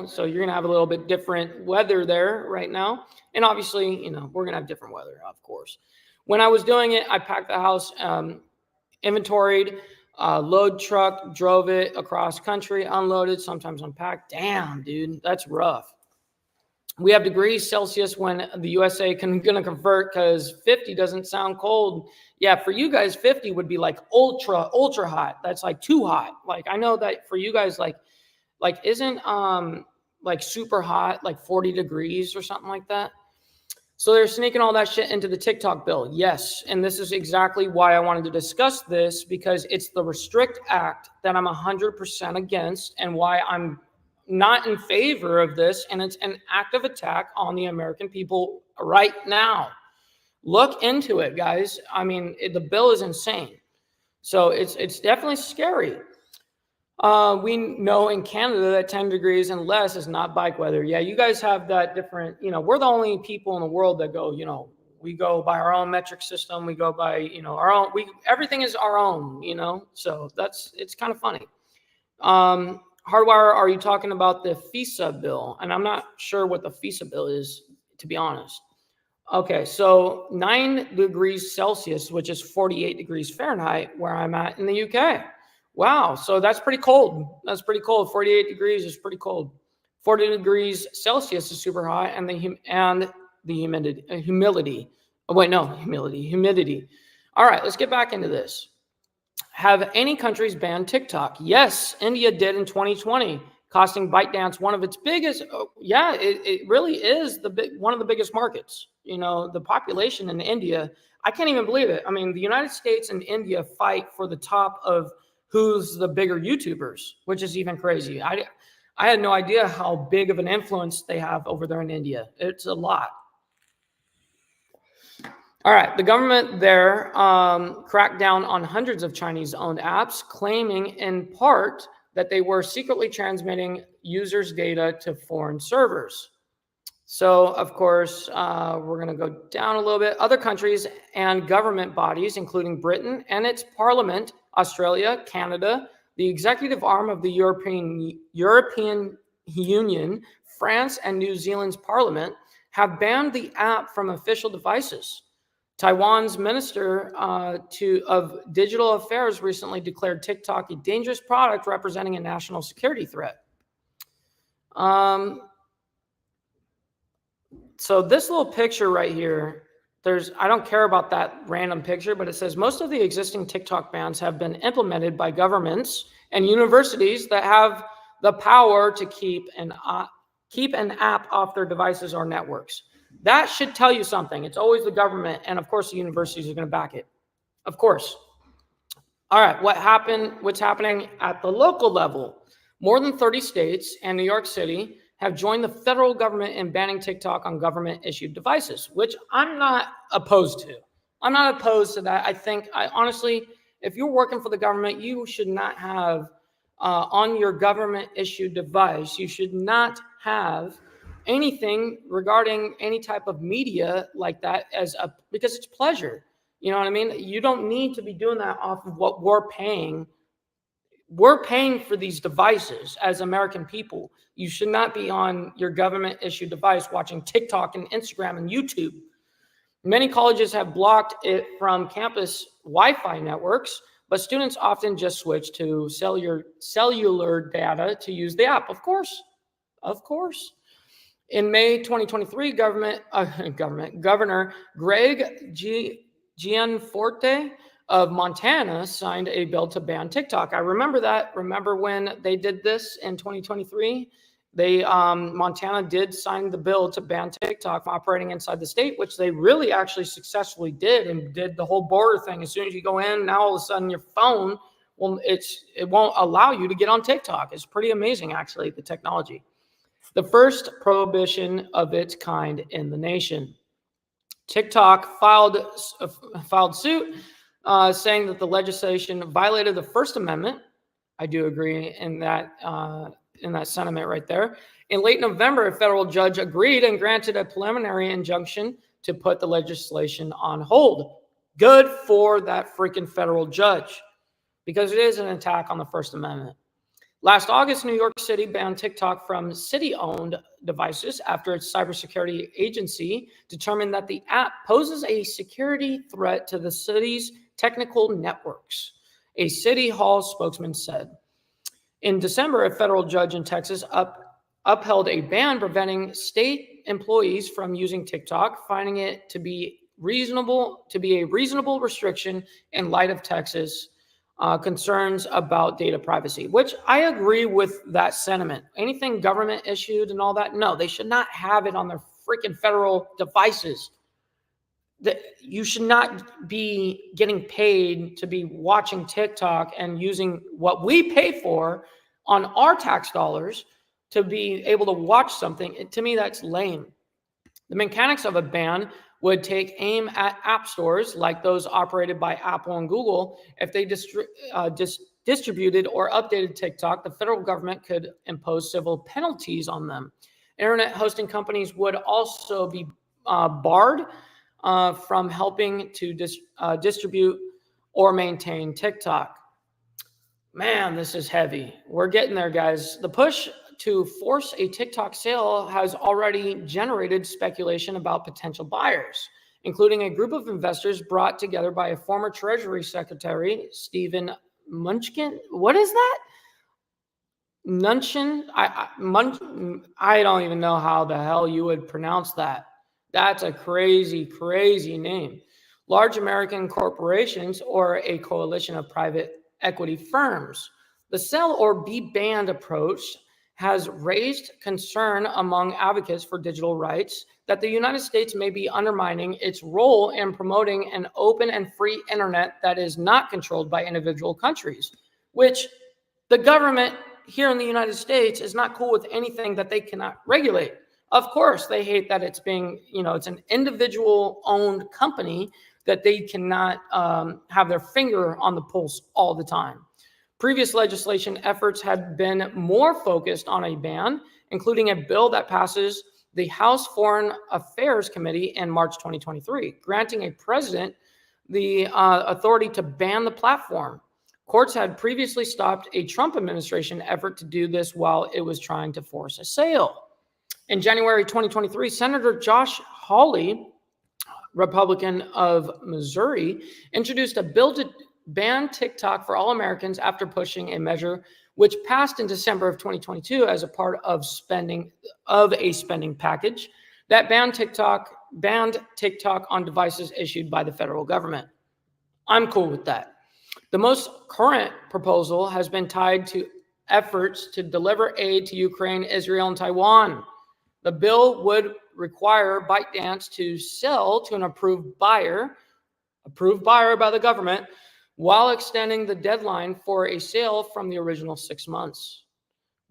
so you're going to have a little bit different weather there right now. And obviously, we're going to have different weather, of course. When I was doing it, I packed the house, inventoried, load truck, drove it across country, unloaded, sometimes unpacked. Damn, dude, that's rough. We have degrees Celsius when the USA going to convert because 50 doesn't sound cold. Yeah, for you guys, 50 would be like ultra hot. That's like too hot. Like I know that for you guys, like isn't like super hot, like 40 degrees or something like that. So they're sneaking all that shit into the TikTok bill. Yes, and this is exactly why I wanted to discuss this because it's the Restrict Act that I'm 100% against and why I'm not in favor of this, and it's an active attack on the American people right now. Look into it, guys. I mean, the bill is insane. So it's definitely scary. We know in Canada that 10 degrees and less is not bike weather. Yeah, you guys have that different, we're the only people in the world that go, we go by our own metric system. We go by, our own, everything is our own, so it's kind of funny. Hardwire, are you talking about the FISA bill? And I'm not sure what the FISA bill is, to be honest. Okay, so 9 degrees Celsius, which is 48 degrees Fahrenheit, where I'm at in the UK. Wow, so that's pretty cold. That's pretty cold. 48 degrees is pretty cold. 40 degrees Celsius is super hot, and the humidity. Oh, wait, no, humidity. All right, let's get back into this. Have any countries banned TikTok? Yes, India did in 2020, costing ByteDance one of its biggest. Yeah, it really is one of the biggest markets. You know, the population in India, I can't even believe it. I mean, the United States and India fight for the top of who's the bigger YouTubers, which is even crazy. I had no idea how big of an influence they have over there in India. It's a lot. All right, the government there cracked down on hundreds of Chinese-owned apps, claiming in part that they were secretly transmitting users' data to foreign servers. So, of course, we're going to go down a little bit. Other countries and government bodies, including Britain and its parliament, Australia, Canada, the executive arm of the European Union, France, and New Zealand's parliament, have banned the app from official devices. Taiwan's Minister of Digital Affairs recently declared TikTok a dangerous product representing a national security threat. So this little picture right here, I don't care about that random picture, but it says most of the existing TikTok bans have been implemented by governments and universities that have the power to keep an app off their devices or networks. That should tell you something. It's always the government, and of course the universities are going to back it. Of course. All right, what's happening at the local level? More than 30 states and New York City have joined the federal government in banning TikTok on government-issued devices, which I'm not opposed to. I'm not opposed to that. I honestly, if you're working for the government, you should not have on your government-issued device, you should not have anything regarding any type of media like that because it's pleasure. You know what I mean? You don't need to be doing that off of what we're paying. We're paying for these devices as American people. You should not be on your government-issued device watching TikTok and Instagram and YouTube. Many colleges have blocked it from campus Wi-Fi networks, but students often just switch to cellular data to use the app. Of course. In May 2023, Governor Greg Gianforte of Montana signed a bill to ban TikTok. I remember that. Remember when they did this in 2023? Montana did sign the bill to ban TikTok from operating inside the state, which they really actually successfully did, and did the whole border thing. As soon as you go in, now all of a sudden your phone, it won't allow you to get on TikTok. It's pretty amazing, actually, the technology. The first prohibition of its kind in the nation. TikTok filed suit saying that the legislation violated the First Amendment. I do agree in that sentiment right there. In late November, a federal judge agreed and granted a preliminary injunction to put the legislation on hold. Good for that freaking federal judge, because it is an attack on the First Amendment. Last August, New York City banned TikTok from city-owned devices after its cybersecurity agency determined that the app poses a security threat to the city's technical networks, a City Hall spokesman said. In December, a federal judge in Texas upheld a ban preventing state employees from using TikTok, finding it to be a reasonable restriction in light of Texas concerns about data privacy, which I agree with that sentiment. Anything government issued and all that, no, they should not have it on their freaking federal devices. You should not be getting paid to be watching TikTok and using what we pay for on our tax dollars to be able to watch something. To me, that's lame. The mechanics of a ban would take aim at app stores like those operated by Apple and Google. If they distributed or updated TikTok, the federal government could impose civil penalties on them. Internet hosting companies would also be barred from helping to distribute or maintain TikTok. Man, this is heavy. We're getting there, guys. The push to force a TikTok sale has already generated speculation about potential buyers, including a group of investors brought together by a former Treasury Secretary, Stephen Munchkin. What is that? Nunchin, I don't even know how the hell you would pronounce that. That's a crazy, crazy name. Large American corporations or a coalition of private equity firms. The sell or be banned approach has raised concern among advocates for digital rights that the United States may be undermining its role in promoting an open and free internet that is not controlled by individual countries, which the government here in the United States is not cool with anything that they cannot regulate. Of course, they hate that it's being, it's an individual owned company that they cannot have their finger on the pulse all the time. Previous legislation efforts had been more focused on a ban, including a bill that passes the House Foreign Affairs Committee in March 2023, granting a president the authority to ban the platform. Courts had previously stopped a Trump administration effort to do this while it was trying to force a sale. In January 2023, Senator Josh Hawley, Republican of Missouri, introduced a bill to ban TikTok for all Americans after pushing a measure which passed in December of 2022 as a part of a spending package that banned TikTok on devices issued by the federal government. I'm cool with that. The most current proposal has been tied to efforts to deliver aid to Ukraine, Israel, and Taiwan. The bill would require ByteDance to sell to an approved buyer by the government, while extending the deadline for a sale from the original 6 months.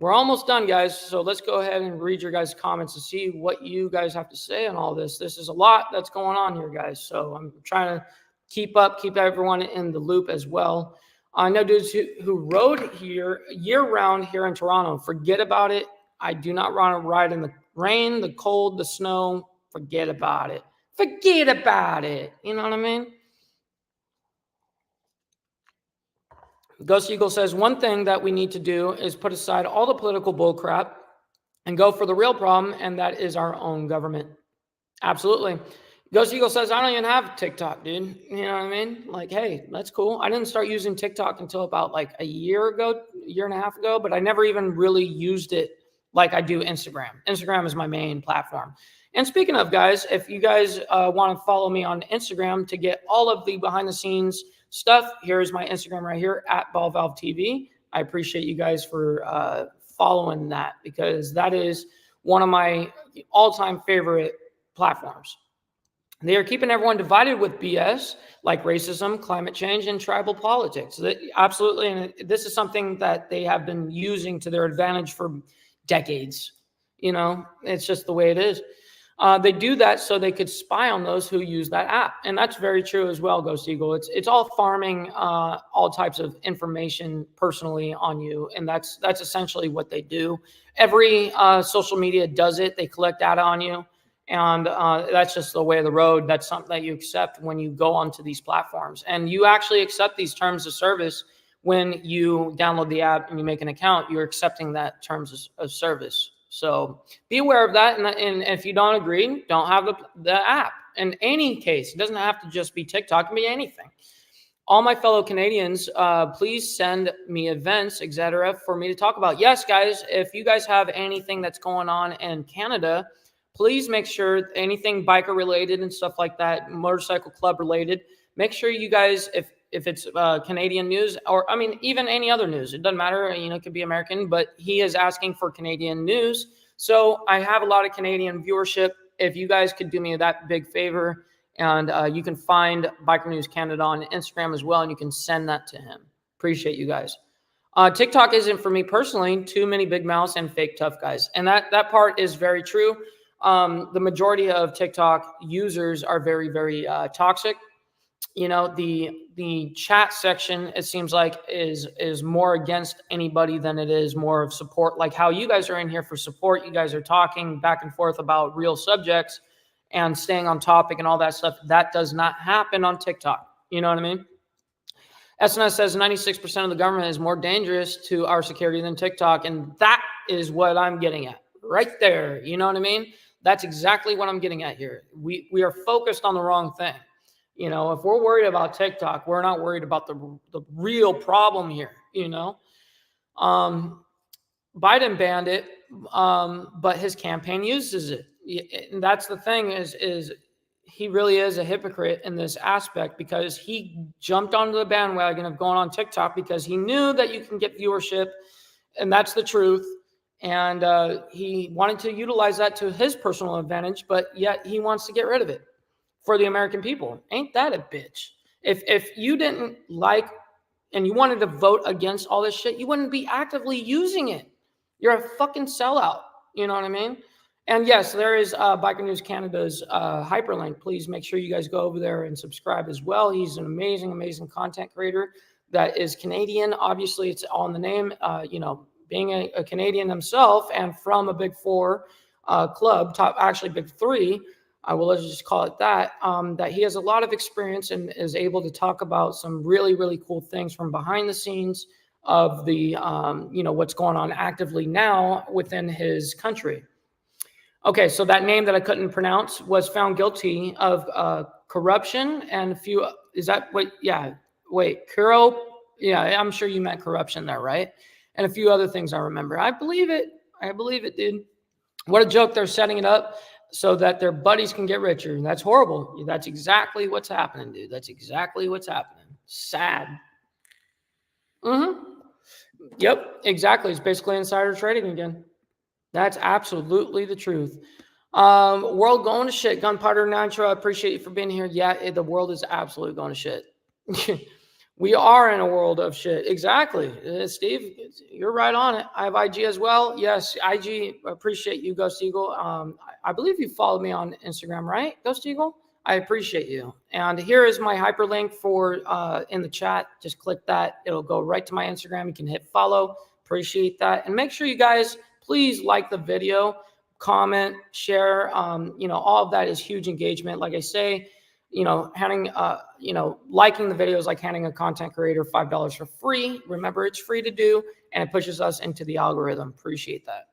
We're almost done, guys, so let's go ahead and read your guys' comments to see what you guys have to say on all this. This is a lot that's going on here, guys, so I'm trying to keep everyone in the loop as well. I know dudes who rode here year-round here in Toronto. Forget about it. I do not want to ride in the rain, the cold, the snow. Forget about it. Forget about it. You know what I mean? Ghost Eagle says, one thing that we need to do is put aside all the political bullcrap and go for the real problem, and that is our own government. Absolutely. Ghost Eagle says, I don't even have TikTok, dude. You know what I mean? Like, hey, that's cool. I didn't start using TikTok until about like a year and a half ago, but I never even really used it like I do Instagram. Instagram is my main platform. And speaking of, guys, if you guys want to follow me on Instagram to get all of the behind the scenes stuff, here's my Instagram right here at BallValveTV. I appreciate you guys for following that, because that is one of my all-time favorite platforms. They are keeping everyone divided with BS like racism, climate change, and tribal politics. Absolutely, and this is something that they have been using to their advantage for decades. You know, it's just the way it is. They do that so they could spy on those who use that app. And that's very true as well, Ghost Eagle. It's all farming all types of information personally on you. And that's essentially what they do. Every social media does it. They collect data on you. And that's just the way of the road. That's something that you accept when you go onto these platforms. And you actually accept these terms of service when you download the app and you make an account. You're accepting that terms of service. So be aware of that. And if you don't agree, don't have the app. In any case, it doesn't have to just be TikTok. It can be anything. All my fellow Canadians, please send me events, etc., for me to talk about. Yes, guys, if you guys have anything that's going on in Canada, please make sure anything biker related and stuff like that, motorcycle club related, make sure you guys, if it's Canadian news, or I mean, even any other news, it doesn't matter, it could be American, but he is asking for Canadian news. So I have a lot of Canadian viewership. If you guys could do me that big favor, and you can find Biker News Canada on Instagram as well, and you can send that to him. Appreciate you guys. TikTok isn't for me personally, too many big mouths and fake tough guys. And that part is very true. The majority of TikTok users are very, very toxic. The chat section, it seems like, is more against anybody than it is more of support. Like how you guys are in here for support. You guys are talking back and forth about real subjects and staying on topic and all that stuff. That does not happen on TikTok. You know what I mean? SNS says 96% of the government is more dangerous to our security than TikTok. And that is what I'm getting at right there. You know what I mean? That's exactly what I'm getting at here. We are focused on the wrong thing. If we're worried about TikTok, we're not worried about the real problem here, Biden banned it, but his campaign uses it. And that's the thing is he really is a hypocrite in this aspect, because he jumped onto the bandwagon of going on TikTok because he knew that you can get viewership, and that's the truth. And he wanted to utilize that to his personal advantage, but yet he wants to get rid of it for the American people. Ain't that a bitch? If you didn't like and you wanted to vote against all this shit, you wouldn't be actively using it. You're a fucking sellout. You know what I mean? And yes, there is Biker News Canada's hyperlink. Please make sure you guys go over there and subscribe as well. He's an amazing, amazing content creator that is Canadian. Obviously, it's all in the name. Being a Canadian himself and from a Big Four club, actually Big Three, I will just call it that, that he has a lot of experience and is able to talk about some really, really cool things from behind the scenes of the, what's going on actively now within his country. Okay, so that name that I couldn't pronounce was found guilty of corruption and a few, is that what, yeah, wait, Kuro, yeah, I'm sure you meant corruption there, right? And a few other things I remember. I believe it, dude. What a joke. They're setting it up so that their buddies can get richer. That's horrible. That's exactly what's happening, dude. That's exactly what's happening. Sad. Yep, exactly. It's basically insider trading again. That's absolutely the truth. World going to shit. Gunpowder Nitro, I appreciate you for being here. Yeah, the world is absolutely going to shit. We are in a world of shit. Exactly. Steve, you're right on it. I have IG as well. Yes, IG, appreciate you, Ghost Eagle. I believe you followed me on Instagram, right, Ghost Eagle? I appreciate you. And here is my hyperlink for in the chat. Just click that. It'll go right to my Instagram. You can hit follow. Appreciate that. And make sure you guys please like the video, comment, share. All of that is huge engagement. Like I say, liking the video is like handing a content creator $5 for free. Remember, it's free to do, and it pushes us into the algorithm. Appreciate that.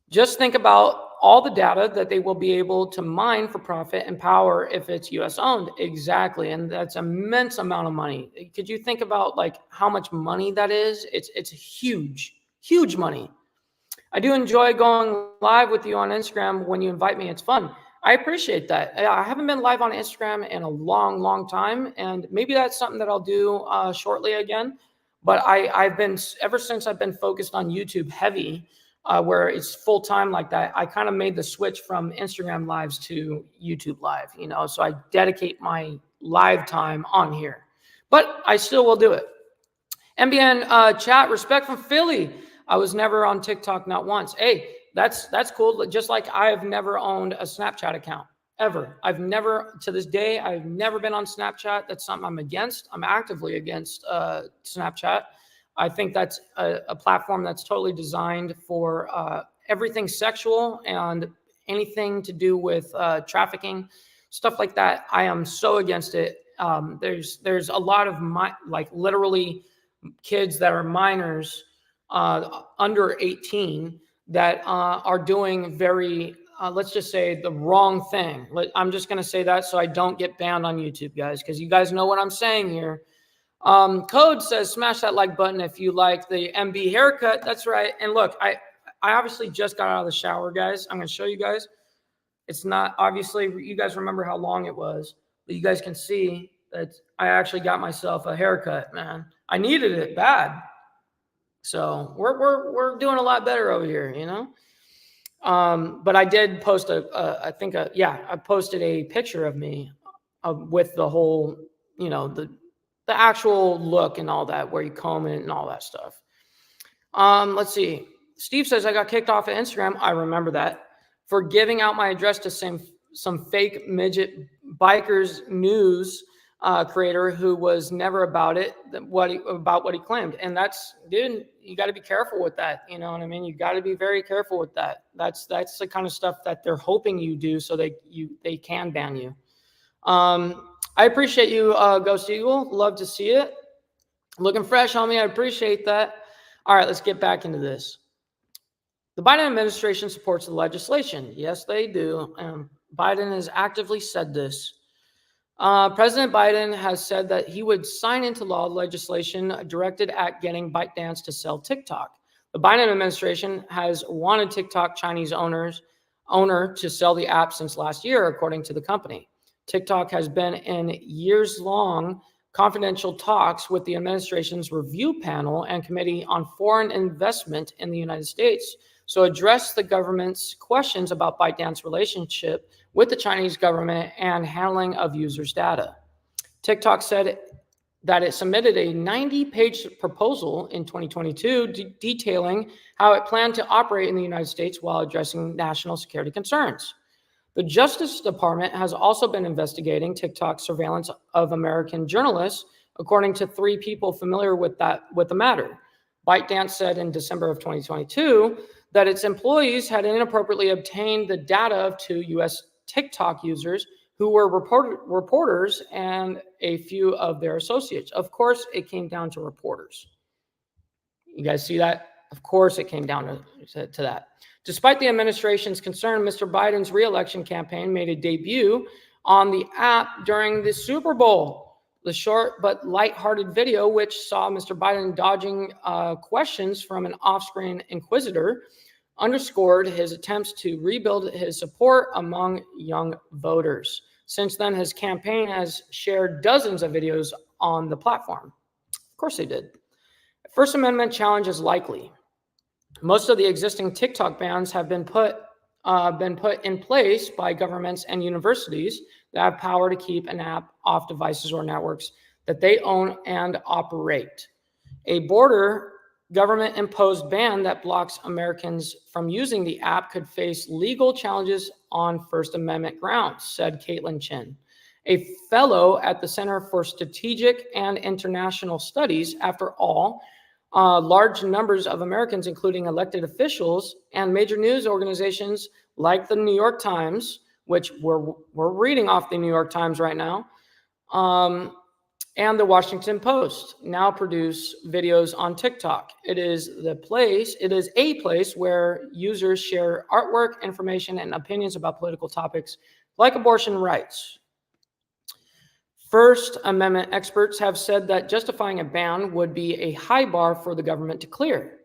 Just think about all the data that they will be able to mine for profit and power if it's U.S. owned. Exactly, and that's an immense amount of money. Could you think about like how much money that is? It's huge, huge money. I do enjoy going live with you on Instagram when you invite me. It's fun. I appreciate that. I haven't been live on Instagram in a long, long time, and maybe that's something that I'll do shortly again. But I've been, ever since I've been focused on YouTube heavy, where it's full time like that, I kind of made the switch from Instagram lives to YouTube live, so I dedicate my live time on here, but I still will do it. MBN chat, respect from Philly. I was never on TikTok, not once. Hey, that's cool. Just like I have never owned a Snapchat account ever. I've never, to this day, I've never been on Snapchat. That's something I'm against. I'm actively against Snapchat. I think that's a platform that's totally designed for everything sexual and anything to do with trafficking, stuff like that. I am so against it. There's a lot of literally kids that are minors under 18 that are doing very, let's just say, the wrong thing. I'm just going to say that so I don't get banned on YouTube, guys, because you guys know what I'm saying here. Code says, smash that like button if you like the MB haircut. That's right. And look, I obviously just got out of the shower, guys. I'm going to show you guys. It's not, obviously, you guys remember how long it was, but you guys can see that I actually got myself a haircut, man. I needed it bad. So we're doing a lot better over here, But I did post I posted a picture of me with the whole, the actual look and all that, where you comb it and all that stuff. Let's see. Steve says, I got kicked off of Instagram. I remember that, for giving out my address to some fake midget bikers news creator who was never about it, what he claimed. And that's, dude, you got to be careful with that. You know what I mean? You got to be very careful with that. That's the kind of stuff that they're hoping you do so they can ban you. I appreciate you, Ghost Eagle. Love to see it. Looking fresh, homie. I appreciate that. All right, let's get back into this. The Biden administration supports the legislation. Yes, they do. Biden has actively said this. President Biden has said that he would sign into law legislation directed at getting ByteDance to sell TikTok. The Biden administration has wanted TikTok Chinese owner to sell the app since last year, according to the company. TikTok has been in years-long confidential talks with the administration's review panel and Committee on Foreign Investment in the United States to address the government's questions about ByteDance's relationship with the Chinese government and handling of users' data. TikTok said that it submitted a 90-page proposal in 2022 detailing how it planned to operate in the United States while addressing national security concerns. The Justice Department has also been investigating TikTok's surveillance of American journalists, according to 3 people familiar with the matter. ByteDance said in December of 2022 that its employees had inappropriately obtained the data of 2 U.S. TikTok users who were reporters and a few of their associates. Of course, it came down to reporters. You guys see that? Of course, it came down to that. Despite the administration's concern, Mr. Biden's re-election campaign made a debut on the app during the Super Bowl. The short but lighthearted video, which saw Mr. Biden dodging questions from an off-screen inquisitor, underscored his attempts to rebuild his support among young voters. Since then, his campaign has shared dozens of videos on the platform. Of course they did. First Amendment challenge is likely. Most of the existing TikTok bans have been put in place by governments and universities that have power to keep an app off devices or networks that they own and operate. A border government-imposed ban that blocks Americans from using the app could face legal challenges on First Amendment grounds, said Caitlin Chin, a fellow at the Center for Strategic and International Studies. After all, large numbers of Americans, including elected officials and major news organizations like the New York Times, which we're reading off the New York Times right now, and the Washington Post now produce videos on TikTok. It is a place where users share artwork, information, and opinions about political topics like abortion rights. First Amendment experts have said that justifying a ban would be a high bar for the government to clear.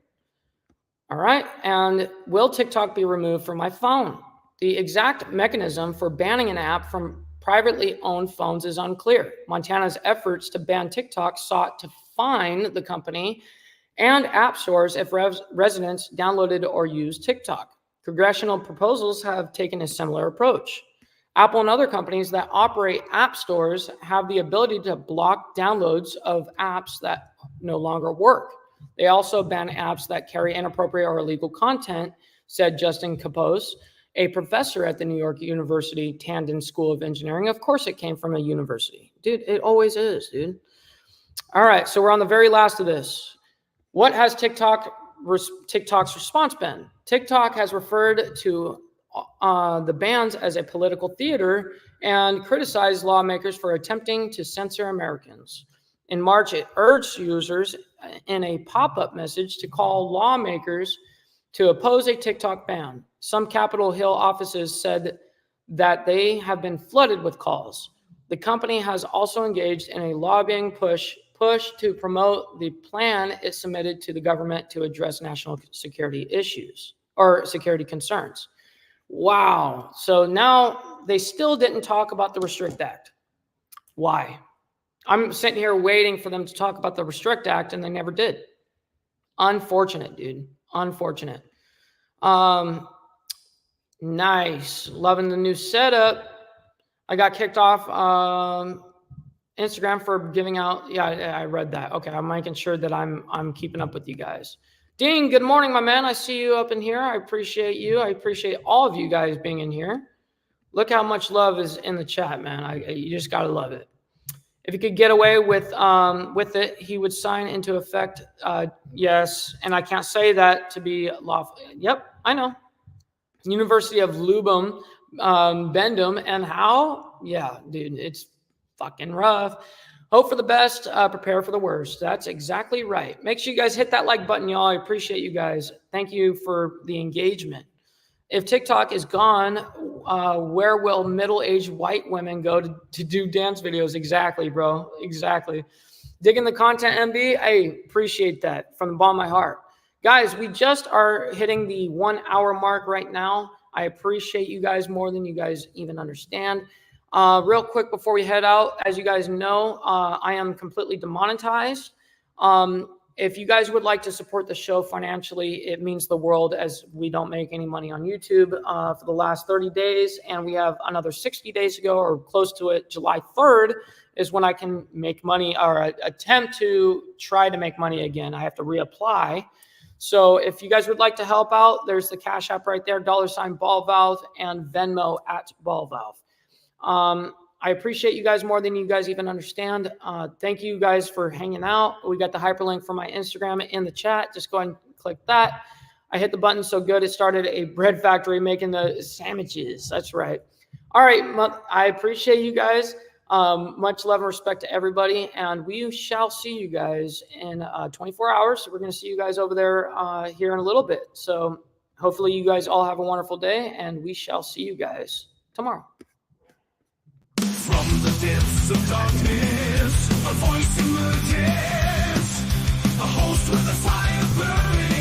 All right, and will TikTok be removed from my phone? The exact mechanism for banning an app from privately owned phones is unclear. Montana's efforts to ban TikTok sought to fine the company and app stores if residents downloaded or used TikTok. Congressional proposals have taken a similar approach. Apple and other companies that operate app stores have the ability to block downloads of apps that no longer work. They also ban apps that carry inappropriate or illegal content, said Justin Kapos, a professor at the New York University Tandon School of Engineering. Of course it came from a university. Dude, it always is, dude. All right, so we're on the very last of this. What has TikTok's response been? TikTok has referred to the bans as a political theater and criticized lawmakers for attempting to censor Americans. In March, it urged users in a pop-up message to call lawmakers to oppose a TikTok ban. Some Capitol Hill offices said that they have been flooded with calls. The company has also engaged in a lobbying push to promote the plan it submitted to the government to address national security issues or security concerns. Wow. So now they still didn't talk about the Restrict Act. Why? I'm sitting here waiting for them to talk about the Restrict Act, and they never did. Unfortunate, dude. Unfortunate. Nice. Loving the new setup. I got kicked off Instagram for giving out. Yeah, I read that. Okay, I'm making sure that I'm keeping up with you guys. Dean, good morning, my man. I see you up in here. I appreciate you. I appreciate all of you guys being in here. Look how much love is in the chat, man. You just gotta love it. If he could get away with it, he would sign into effect. Yes, and I can't say that to be lawful. Yep, I know. University of Lubum, Bendum, and how? Yeah, dude, it's fucking rough. Hope for the best, prepare for the worst. That's exactly right. Make sure you guys hit that like button, y'all. I appreciate you guys. Thank you for the engagement. If TikTok is gone, where will middle-aged white women go to do dance videos? Exactly, bro. Exactly. Digging the content, MB? I appreciate that from the bottom of my heart. Guys, we just are hitting the 1 hour mark right now. I appreciate you guys more than you guys even understand. Real quick before we head out, as you guys know, I am completely demonetized. If you guys would like to support the show financially, it means the world, as we don't make any money on YouTube for the last 30 days, and we have another 60 days to go, or close to it. July 3rd is when I can make money, or attempt to try to make money again. I have to reapply. So if you guys would like to help out, there's the Cash App right there, $ Ball Valve, and Venmo at Ball Valve. I appreciate you guys more than you guys even understand. Thank you guys for hanging out. We got the hyperlink for my Instagram in the chat. Just go ahead and click that. I hit the button so good it started a bread factory making the sandwiches. That's right. All right. I appreciate you guys. Much love and respect to everybody. And we shall see you guys in 24 hours. So we're going to see you guys over there here in a little bit. So hopefully you guys all have a wonderful day, and we shall see you guys tomorrow. From the depths of darkness, a voice emerges, a host with a fire burning.